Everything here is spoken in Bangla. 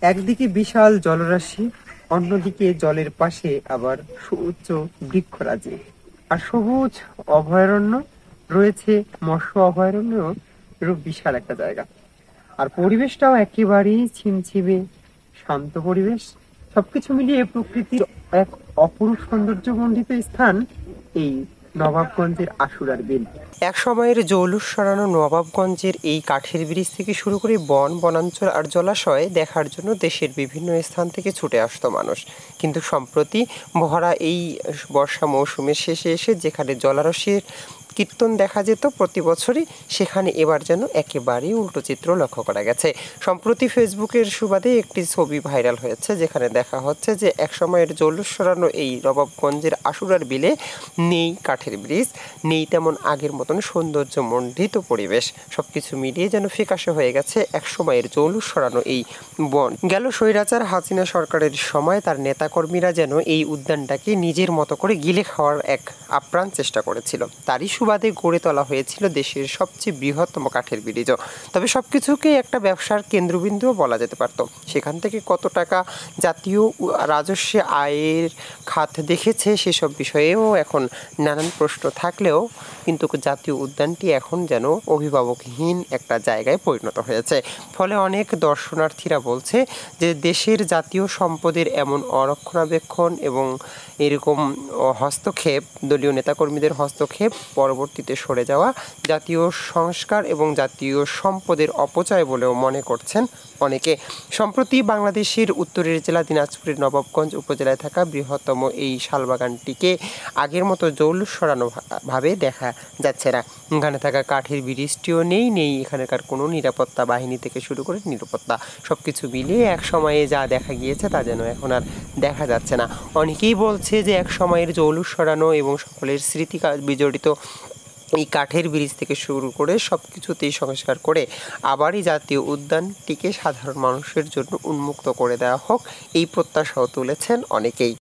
একদিকে বিশাল জলরাশি, অন্যদিকে জলের পাশে আবার সুউচ্চ বৃক্ষরাজি আর সবুজ অভয়ারণ্য রয়েছে। মৎস্য অভয়ারণ্য বিশাল একটা জায়গা, আর পরিবেশটাও একেবারেই ছিমছিমে শান্ত পরিবেশ। সবকিছু মিলিয়ে প্রকৃতির এক অপরূপ সৌন্দর্যমণ্ডিত স্থান এই নবাবগঞ্জের আশুরার বিল। এক সময়ের জৌলুস সরানো নবাবগঞ্জের এই কাঠের ব্রিজ থেকে শুরু করে বন, বনাঞ্চল আর জলাশয় দেখার জন্য দেশের বিভিন্ন স্থান থেকে ছুটে আসতো মানুষ। কিন্তু সম্প্রতি ভরা এই বর্ষা মৌসুমের শেষে এসে যেখানে জলারসের কীর্তন দেখা যেত প্রতি বছরই, সেখানে এবার যেন একেবারেই উল্টো চিত্র লক্ষ্য করা গেছে। সম্প্রতি ফেসবুকের সুবাদে একটি ছবি ভাইরাল হয়েছে, যেখানে দেখা হচ্ছে যে একসময়ের জৌলুস সরানো এই নবাবগঞ্জের আশুরার বিলে নেই কাঠের ব্রিজ, নেই তেমন আগের মতন সৌন্দর্যমণ্ডিত পরিবেশ। সবকিছু মিলিয়ে যেন ফিকাশে হয়ে গেছে একসময়ের জৌলুস সরানো এই বন। গেল স্বৈরাচার হাসিনা সরকারের সময় তার নেতাকর্মীরা যেন এই উদ্যানটাকে নিজের মতো করে গিলে খাওয়ার এক আপ্রাণ চেষ্টা করেছিল। তারই সুবাদে গড়ে তোলা হয়েছিল দেশের সবচেয়ে বৃহত্তম কাঠের ব্রিজও। তবে সবকিছুকে একটা ব্যবসার কেন্দ্রবিন্দুও বলা যেতে পারত। সেখান থেকে কত টাকা জাতীয় রাজস্বে আয়ের খাত দেখেছে সেসব বিষয়েও এখন নানান প্রশ্ন থাকলেও কিন্তু জাতীয় উদ্যানটি এখন যেন অভিভাবকহীন একটা জায়গায় পরিণত হয়েছে। ফলে অনেক দর্শনার্থীরা বলছে যে দেশের জাতীয় সম্পদের এমন অরক্ষণাবেক্ষণ এবং এরকম হস্তক্ষেপ, দলীয় নেতাকর্মীদের হস্তক্ষেপ, পরবর্তীতে সরে যাওয়া জাতীয় সংস্কার এবং জাতীয় সম্পদের অপচয় বলেও মনে করছেন অনেকে। সম্প্রতি বাংলাদেশের উত্তরের জেলা দিনাজপুরের নবাবগঞ্জ উপজেলায় থাকা বৃহত্তম এই শালবাগানটিকে আগের মতো জৌলুস সরানো ভাবে দেখা যাচ্ছে না। এখানে থাকা কাঠের ব্রিজটিও নেই এখানকার কোনো নিরাপত্তা বাহিনী থেকে শুরু করে নিরাপত্তা। সবকিছু মিলিয়ে এক সময়ে যা দেখা গিয়েছে তা যেন এখন আর দেখা যাচ্ছে না। অনেকেই বলছে যে এক সময়ের জৌলুস সরানো এবং সকলের স্মৃতি বিজড়িত এই কাঠের ব্রিজ থেকে শুরু করে সব কিছুতেই সংস্কার করে আবারই জাতীয় উদ্যানটিকে সাধারণ মানুষের জন্য উন্মুক্ত করে দেওয়া হোক, এই প্রত্যাশাও তুলেছেন অনেকেই।